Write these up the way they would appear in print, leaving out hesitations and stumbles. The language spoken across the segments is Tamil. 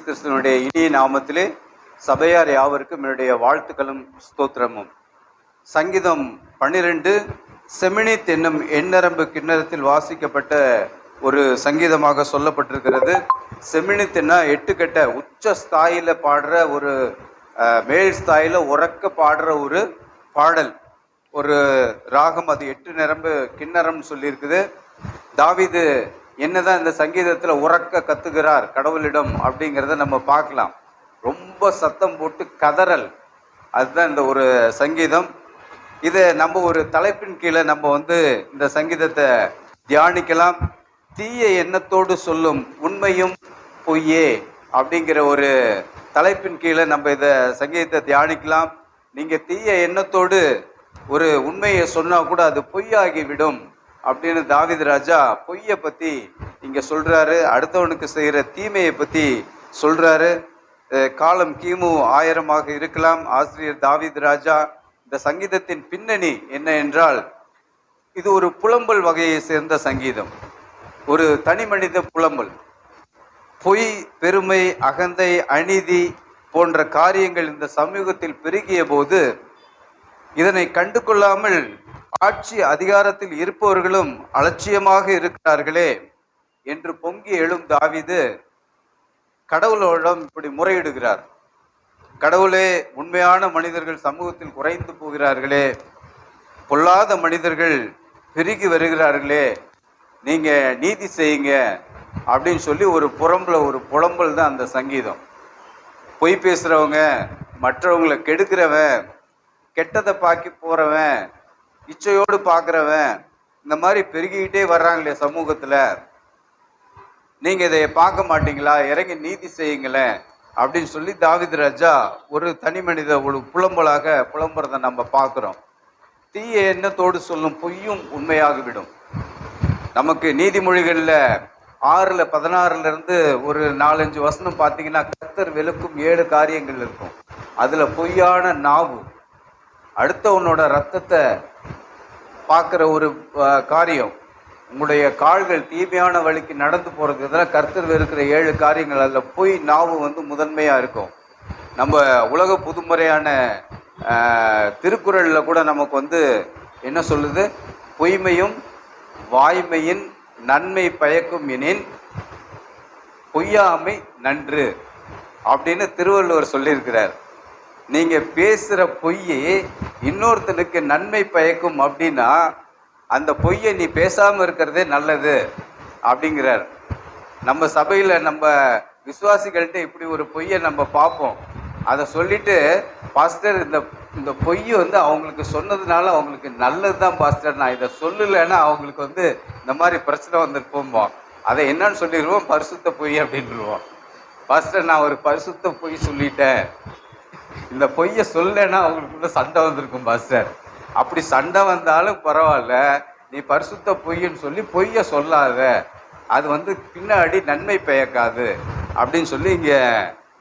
கிறிஸ்துவனுடைய இனிய நாமத்திலே சபையார் யாவருக்கும் என்னுடைய வாழ்த்துக்களும் ஸ்தோத்திரமும். சங்கீதம் 12 செமினித் என்னும் எண்ணரம்பு கிண்ணறத்தில் வாசிக்கப்பட்ட ஒரு சங்கீதமாக சொல்லப்பட்டிருக்கிறது. செமினித்னா 8 கட்ட உச்ச ஸ்தாயில பாடுற ஒரு மேல் ஸ்தாயில உறக்க பாடுற ஒரு பாடல், ஒரு ராகம். அது 8 நரம்பு கிண்ணறம் சொல்லியிருக்குது. தாவீது என்னதான் இந்த சங்கீதத்துல உறக்க கத்துகிறார் கடவுளிடம் அப்படிங்கிறத நம்ம பார்க்கலாம். ரொம்ப சத்தம் போட்டு கதறல், அதுதான் இந்த ஒரு சங்கீதம். இதை நம்ம ஒரு தலைப்பின் கீழே நம்ம இந்த சங்கீதத்தை தியானிக்கலாம். தீய எண்ணத்தோடு சொல்லும் உண்மையும் பொய்யே அப்படிங்கிற ஒரு தலைப்பின் கீழே நம்ம இதை சங்கீதத்தை தியானிக்கலாம். நீங்க தீய எண்ணத்தோடு ஒரு உண்மையை சொன்னா கூட அது பொய்யாகிவிடும் அப்படின்னு தாவீது ராஜா பொய்யை பத்தி இங்க சொல்றாரு. அடுத்தவனுக்கு செய்யற தீமையை பத்தி சொல்றாரு. காலம் கிமு 1000 இருக்கலாம். ஆசிரியர் தாவீது ராஜா இந்த சங்கீதத்தின் பின்னணி என்ன என்றால், இது ஒரு புலம்பல் வகையை சேர்ந்த சங்கீதம், ஒரு தனி மனித புலம்பல். பொய், பெருமை, அகந்தை, அநீதி போன்ற காரியங்கள் இந்த சமூகத்தில் பெருகிய போது இதனை கண்டு கொள்ளாமல் ஆட்சி அதிகாரத்தில் இருப்பவர்களும் அலட்சியமாக இருக்கிறார்களே என்று பொங்கி எழும் தாவீது கடவுளோடம் இப்படி முறையிடுகிறார். கடவுளே, உண்மையான மனிதர்கள் சமூகத்தில் குறைந்து போகிறார்களே, பொல்லாத மனிதர்கள் பெருகி வருகிறார்களே, நீங்க நீதி செய்யுங்க அப்படின்னு சொல்லி ஒரு புலம்பல் தான் அந்த சங்கீதம். பொய் பேசுறவங்க, மற்றவங்களை கெடுக்கிறவன், கெட்டதை பாக்கி போறவன், இச்சையோடு பார்க்குறவன், இந்த மாதிரி பெருகிக்கிட்டே வர்றாங்களே சமூகத்தில், நீங்கள் இதை பார்க்க மாட்டீங்களா, இறங்கி நீதி செய்யுங்களேன் அப்படின்னு சொல்லி தாவீது ராஜா ஒரு தனி மனித ஒரு புலம்புறதை நம்ம பார்க்குறோம். தீய எண்ணத்தோடு சொல்லும் பொய்யும் உண்மையாகிவிடும். நமக்கு நீதிமொழிகளில் 6:16 ஒரு 4-5 வசனம் பார்த்தீங்கன்னா, கர்த்தர் வெளுக்கும் 7 காரியங்கள் இருக்கும். அதில் பொய்யான நாவு, அடுத்தவனோட ரத்தத்தை பார்க்குற ஒரு காரியம், உங்களுடைய கால்கள் தீமையான வழிக்கு நடந்து போகிறது, இதெல்லாம் கர்த்தர் வெறுக்கிற 7 காரியங்கள். அதில் பொய் நாவு முதன்மையாக இருக்கும். நம்ம உலக புதுமுறையான திருக்குறளில் கூட நமக்கு என்ன சொல்லுது, பொய்மையும் வாய்மையின் நன்மை பயக்கும் எனின் பொய்யாமை நன்று அப்படின்னு திருவள்ளுவர் சொல்லியிருக்கிறார். நீங்க பேசுற பொய்யை இன்னொருத்தனுக்கு நன்மை பயக்கும் அப்படின்னா அந்த பொய்யை நீ பேசாம இருக்கிறதே நல்லது அப்படிங்கிறார். நம்ம சபையில நம்ம விசுவாசிகள்கிட்ட இப்படி ஒரு பொய்யை நம்ம பார்ப்போம். அதை சொல்லிட்டு, பாஸ்டர் இந்த பொய்யை அவங்களுக்கு சொன்னதுனால அவங்களுக்கு நல்லது தான் பாஸ்டர், நான் இதை சொல்லலைன்னா அவங்களுக்கு இந்த மாதிரி பிரச்சனை வந்துருப்போம். அதை என்னன்னு சொல்லிடுவோம், பரிசுத்த பொய் அப்படின்ட்டுருவோம். பாஸ்டர், நான் ஒரு பரிசுத்த பொய் சொல்லிட்டேன், இந்த பொய்யை சொல்லலைன்னா அவங்களுக்குள்ள சண்டை வந்திருக்கும் பாஸ்டர். அப்படி சண்டை வந்தாலும் பரவாயில்ல, நீ பரிசுத்த பொய்ன்னு சொல்லி பொய்யை சொல்லாத, அது பின்னாடி நன்மை பயக்காது அப்படின்னு சொல்லி இங்க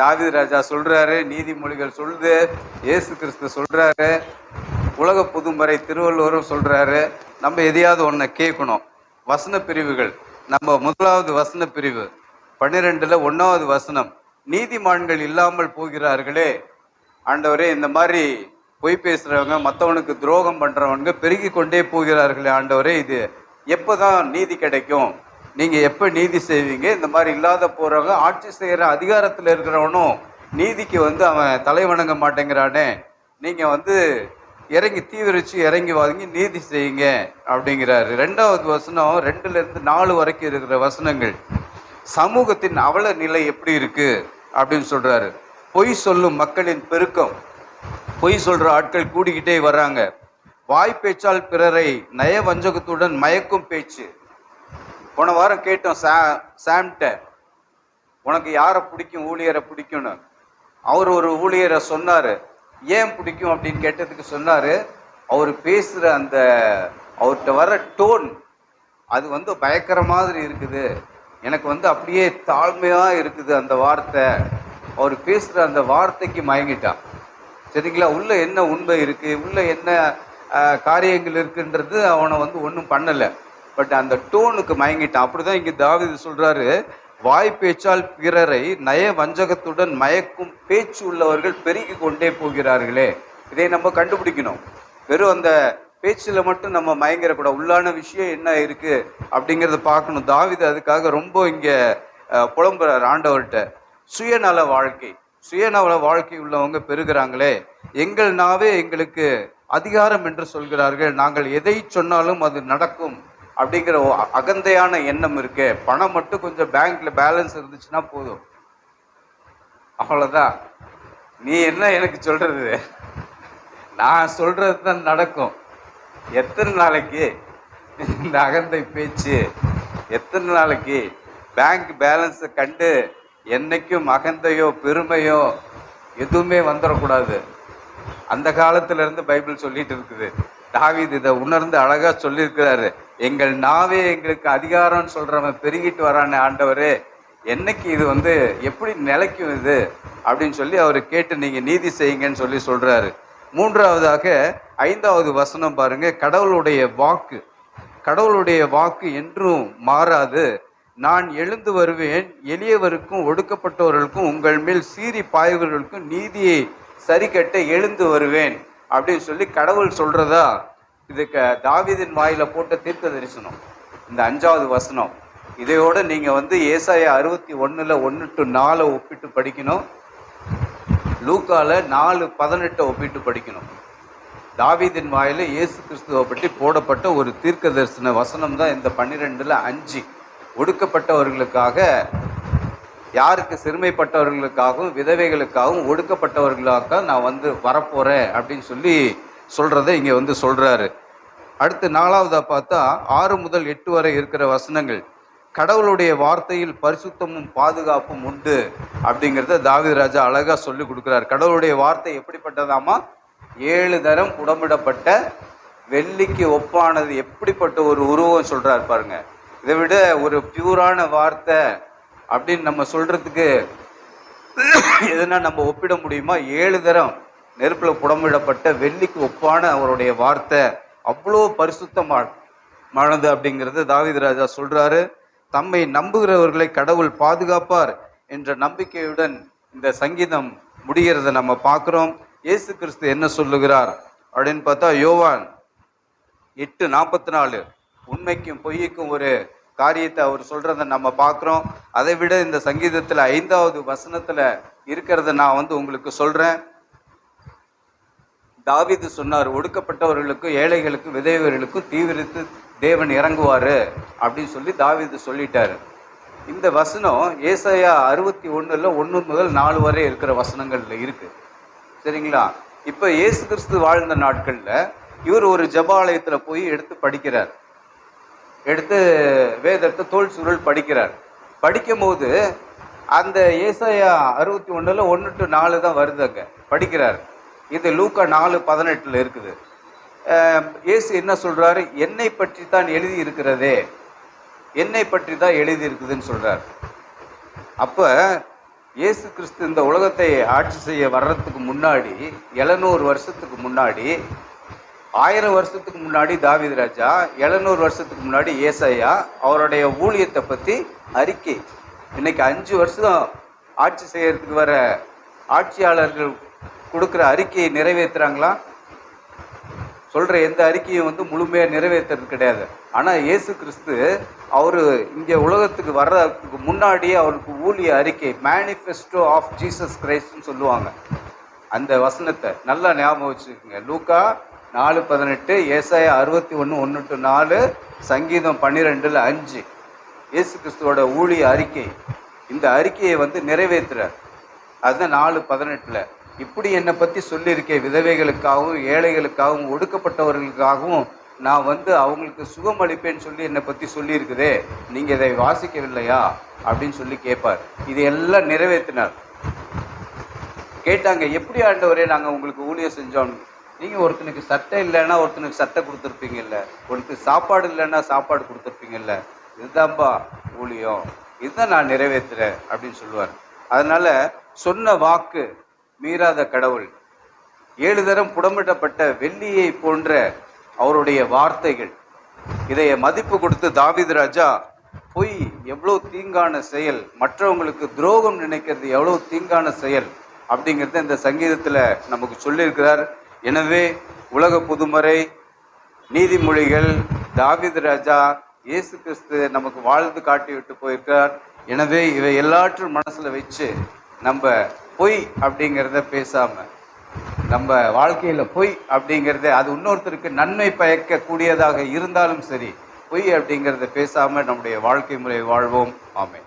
தாவீது ராஜா சொல்றாரு. நீதிமொழிகள் சொல்லுது, இயேசு கிறிஸ்து சொல்றாரு, உலக புதுமறை திருவள்ளுவரும் சொல்றாரு. நம்ம எதையாவது ஒன்றை கேட்கணும். வசன பிரிவுகள், நம்ம 1வது வசன பிரிவு 12 1வது வசனம், நீதிமான்கள் இல்லாமல் போகிறார்களே ஆண்டவரே, இந்த மாதிரி பொய் பேசுறவங்க, மற்றவனுக்கு துரோகம் பண்றவங்க பெருகி கொண்டே போகிறார்களே ஆண்டவரே, இது எப்போதான் நீதி கிடைக்கும், நீங்க எப்போ நீதி செய்வீங்க, இந்த மாதிரி இல்லாத போறவங்க, ஆட்சி செய்யற அதிகாரத்தில் இருக்கிறவனும் நீதிக்கு அவன் தலை வணங்க மாட்டேங்கிறானே, நீங்க இறங்கி தீவிரிச்சு இறங்கி வாங்கி நீதி செய்யுங்க அப்படிங்கிறாரு. 2வது வசனம் 2-4 வரைக்கும் இருக்கிற வசனங்கள் சமூகத்தின் அவல நிலை எப்படி இருக்கு அப்படின்னு சொல்றாரு. பொய் சொல்லும் மக்களின் பெருக்கம், பொய் சொல்ற ஆட்கள் கூடிக்கிட்டே வர்றாங்க. வாய்ப்பேச்சால் பிறரை நய வஞ்சகத்துடன் மயக்கும் பேச்சு. போன வாரம் கேட்டோம் சாம்கிட்ட, உனக்கு யாரை பிடிக்கும், ஊழியரை பிடிக்கும்னு. அவர் ஒரு ஊழியரை சொன்னாரு. ஏன் பிடிக்கும் அப்படின்னு கேட்டதுக்கு சொன்னாரு, அவர் பேசுற அந்த அவர்கிட்ட வர டோன் அது பயங்கர மாதிரி இருக்குது, எனக்கு அப்படியே தாழ்மையா இருக்குது அந்த வார்த்தை, அவர் பேசுகிற அந்த வார்த்தைக்கு மயங்கிட்டான். சரிங்களா, உள்ள என்ன உண்மை இருக்கு, உள்ள என்ன காரியங்கள் இருக்குன்றது அவனை ஒன்றும் பண்ணலை, பட் அந்த டோனுக்கு மயங்கிட்டான். அப்படிதான் இங்கே தாவீது சொல்றாரு, வாய் பேச்சால் பிறரை நய வஞ்சகத்துடன் மயக்கும் பேச்சு உள்ளவர்கள் பெருகி கொண்டே போகிறார்களே. இதை நம்ம கண்டுபிடிக்கணும். வெறும் அந்த பேச்சில் மட்டும் நம்ம மயங்கிடக்கூடாது. உள்ளான விஷயம் என்ன இருக்கு அப்படிங்கிறத பார்க்கணும். தாவீது அதுக்காக ரொம்ப இங்கே புலம்புறார் ஆண்டவர்கிட்ட. சுயநல வாழ்க்கை, சுயநல வாழ்க்கை உள்ளவங்க பெருகிறாங்களே. எங்கள் நாவே எங்களுக்கு அதிகாரம் என்று சொல்கிறார்கள், நாங்கள் எதை சொன்னாலும் அது நடக்கும் அப்படிங்கிற அகந்தையான எண்ணம் இருக்கு. பணம் மட்டும் கொஞ்சம் பேங்க்ல பேலன்ஸ் இருந்துச்சுன்னா போதும், அவ்வளவுதான். நீ என்ன எனக்கு சொல்றது, நான் சொல்றது தான் நடக்கும். எத்தனை நாளைக்கு இந்த அகந்தை பேச்சு, எத்தனை நாளைக்கு? பேங்க் பேலன்ஸை கண்டு என்னைக்கும் அகந்தையோ பெருமையோ எதுவுமே வந்துடக்கூடாது. அந்த காலத்துல இருந்து பைபிள் சொல்லிட்டு இருக்குது. தாவீது இதை உணர்ந்து அழகா சொல்லியிருக்கிறாரு. எங்கள் நாவே எங்களுக்கு அதிகாரம்னு சொல்றவன் பெருகிட்டு வரானே ஆண்டவரே, என்னைக்கு இது எப்படி நிலைக்கும் இது அப்படின்னு சொல்லி அவரு கேட்டு நீங்க நீதி செய்யுங்கன்னு சொல்லி சொல்றாரு. மூன்றாவதாக 5வது வசனம் பாருங்க. கடவுளுடைய வாக்கு, கடவுளுடைய வாக்கு என்றும் மாறாது. நான் எழுந்து வருவேன், எளியவருக்கும் ஒடுக்கப்பட்டவர்களுக்கும் உங்கள் மேல் சீறி பாய்வர்களுக்கும் நீதியை சரி கட்ட எழுந்து வருவேன் அப்படின்னு சொல்லி கடவுள் சொல்றதா இதுக்கு தாவீதின் வாயில போட்ட தீர்க்க தரிசனம் இந்த 5வது வசனம். இதையோட நீங்க ஏசாயா 61 1 to 4 ஒப்பிட்டு படிக்கணும். லூக்கால 4:18 ஒப்பிட்டு படிக்கணும். தாவீதின் வாயில இயேசு கிறிஸ்துவை பற்றி போடப்பட்ட ஒரு தீர்க்க தரிசன வசனம் தான் இந்த 12ல் 5. ஒடுக்கப்பட்டவர்களுக்காக, யாருக்கு சிறுமைப்பட்டவர்களுக்காகவும் விதவைகளுக்காகவும் ஒடுக்கப்பட்டவர்களுக்காக நான் வரப்போறேன் அப்படின்னு சொல்லி சொல்றதை இங்க சொல்றாரு. அடுத்து 4வதா பார்த்தா 6 முதல் 8 வரை இருக்கிற வசனங்கள். கடவுளுடைய வார்த்தையில் பரிசுத்தமும் பாதுகாப்பும் உண்டு அப்படிங்கிறத தாவீது ராஜா அழகா சொல்லி கொடுக்கிறார். கடவுளுடைய வார்த்தை எப்படிப்பட்டதாமா? 7 தரம் புடமிடப்பட்ட வெள்ளிக்கு ஒப்பானது. எப்படிப்பட்ட ஒரு உருவம் சொல்றாரு பாருங்க. இதை விட ஒரு பியூரான வார்த்தை அப்படின்னு நம்ம சொல்றதுக்கு எதுனா நம்ம ஒப்பிட முடியுமா? 7 தரம் நெருப்புல புடமிடப்பட்ட வெள்ளிக்கு ஒப்பான அவருடைய வார்த்தை அவ்வளோ பரிசுத்தமானது அப்படிங்கிறது தாவீது ராஜா சொல்றாரு. தம்மை நம்புகிறவர்களை கடவுள் பாதுகாப்பார் என்ற நம்பிக்கையுடன் இந்த சங்கீதம் முடிகிறத நம்ம பார்க்கிறோம். இயேசு கிறிஸ்து என்ன சொல்லுகிறார் அப்படின்னு பார்த்தா யோவான் 8:44 உண்மைக்கும் பொய்யுக்கும் ஒரு காரியத்தை அவர் சொல்றத நம்ம பார்க்கிறோம். அதை விட இந்த சங்கீதத்துல 5வது வசனத்துல இருக்கிறத நான் உங்களுக்கு சொல்றேன். தாவீது சொன்னார், ஒடுக்கப்பட்டவர்களுக்கும் ஏழைகளுக்கும் விதவைகளுக்கும் தீவிரித்து தேவன் இறங்குவாரு அப்படின்னு சொல்லி தாவீது சொல்லிட்டாரு. இந்த வசனம் ஏசாயா 61 1 முதல் 4 வரை இருக்கிற வசனங்கள்ல இருக்கு. சரிங்களா? இப்ப இயேசு கிறிஸ்து வாழ்ந்த நாட்கள்ல இவர் ஒரு ஜெபாலயத்துல போய் எடுத்து படிக்கிறார். எடுத்து வேதத்தை தோல் சுருள் படிக்கிறார். படிக்கும் போது அந்த ஏசாயா 61 1 to 4 தான் வருதுங்க, படிக்கிறார். இது லூக்கா 4:18 இருக்குது. இயேசு என்ன சொல்றாரு? என்னை பற்றி தான் எழுதி இருக்கிறதே, என்னை பற்றி தான் எழுதி இருக்குதுன்னு சொல்றார். அப்ப இயேசு கிறிஸ்து இந்த உலகத்தை ஆட்சி செய்ய வர்றதுக்கு முன்னாடி 700 வருஷத்துக்கு முன்னாடி, 1000 வருஷத்துக்கு முன்னாடி தாவீது ராஜா, 700 வருஷத்துக்கு முன்னாடி ஏசாயா அவருடைய ஊழியத்தை பத்தி அறிக்கை. இன்னைக்கு 5 வருஷம் ஆட்சி செய்யறதுக்கு வர ஆட்சியாளர்கள் கொடுக்குற அறிக்கையை நிறைவேற்றுறாங்களா? சொல்ற எந்த அறிக்கையும் முழுமையா நிறைவேற்றுறது கிடையாது. ஆனா இயேசு கிறிஸ்து அவரு இங்க உலகத்துக்கு வர்றதுக்கு முன்னாடியே அவருக்கு ஊழிய அறிக்கை, மேனிஃபெஸ்டோ ஆஃப் ஜீசஸ் கிரைஸ்ட்னு சொல்லுவாங்க. அந்த வசனத்தை நல்லா ஞாபகம் வச்சுக்கோங்க. லூக்கா 4:18, ஏசாயா 61 1 to 4, சங்கீதம் 12 5 இயேசு கிறிஸ்துவோட ஊழிய அறிக்கை. இந்த அறிக்கையை நிறைவேற்றுறார். அதுதான் 4:18. இப்படி என்னை பற்றி சொல்லியிருக்கேன், விதவைகளுக்காகவும் ஏழைகளுக்காகவும் ஒடுக்கப்பட்டவர்களுக்காகவும் நான் அவங்களுக்கு சுகம் அளிப்பேன்னு சொல்லி என்னை பற்றி சொல்லியிருக்குதே, நீங்கள் இதை வாசிக்கவில்லையா அப்படின்னு சொல்லி கேட்பார். இதையெல்லாம் நிறைவேற்றினார். கேட்டாங்க, எப்படி ஆண்டவரே நாங்கள் உங்களுக்கு ஊழியம் செஞ்சோம்? நீங்கள் ஒருத்தனுக்கு சட்டை இல்லைன்னா ஒருத்தனுக்கு சட்டை கொடுத்துருப்பீங்கல்ல, ஒருத்தருக்கு சாப்பாடு இல்லைன்னா சாப்பாடு கொடுத்துருப்பீங்கல்ல, இதுதான்ப்பா ஊழியம், இதுதான் நான் நிறைவேற்றுறேன் அப்படின்னு சொல்லுவார். அதனால சொன்ன வாக்கு மீறாத கடவுள், 7 தரம் புடமிடப்பட்ட வெள்ளியை போன்ற அவருடைய வார்த்தைகள், இதைய மதிப்பு கொடுத்து தாவீது ராஜா பொய் எவ்வளோ தீங்கான செயல், மற்றவங்களுக்கு துரோகம் நினைக்கிறது எவ்வளோ தீங்கான செயல் அப்படிங்கிறத இந்த சங்கீதத்தில் நமக்கு சொல்லியிருக்கிறார். எனவே உலக பொதுமறை, நீதிமொழிகள், தாவீது ராஜா, இயேசு கிறிஸ்து நமக்கு வாழ்ந்து காட்டி விட்டு போயிருக்கார். எனவே இவை எல்லாற்றும் மனசில் வச்சு நம்ம பொய் அப்படிங்கிறத பேசாமல், நம்ம வாழ்க்கையில் பொய் அப்படிங்கிறத அது இன்னொருத்தருக்கு நன்மை பயக்கக்கூடியதாக இருந்தாலும் சரி, பொய் அப்படிங்கிறத பேசாமல் நம்முடைய வாழ்க்கை முறை வாழ்வோம். ஆமென்.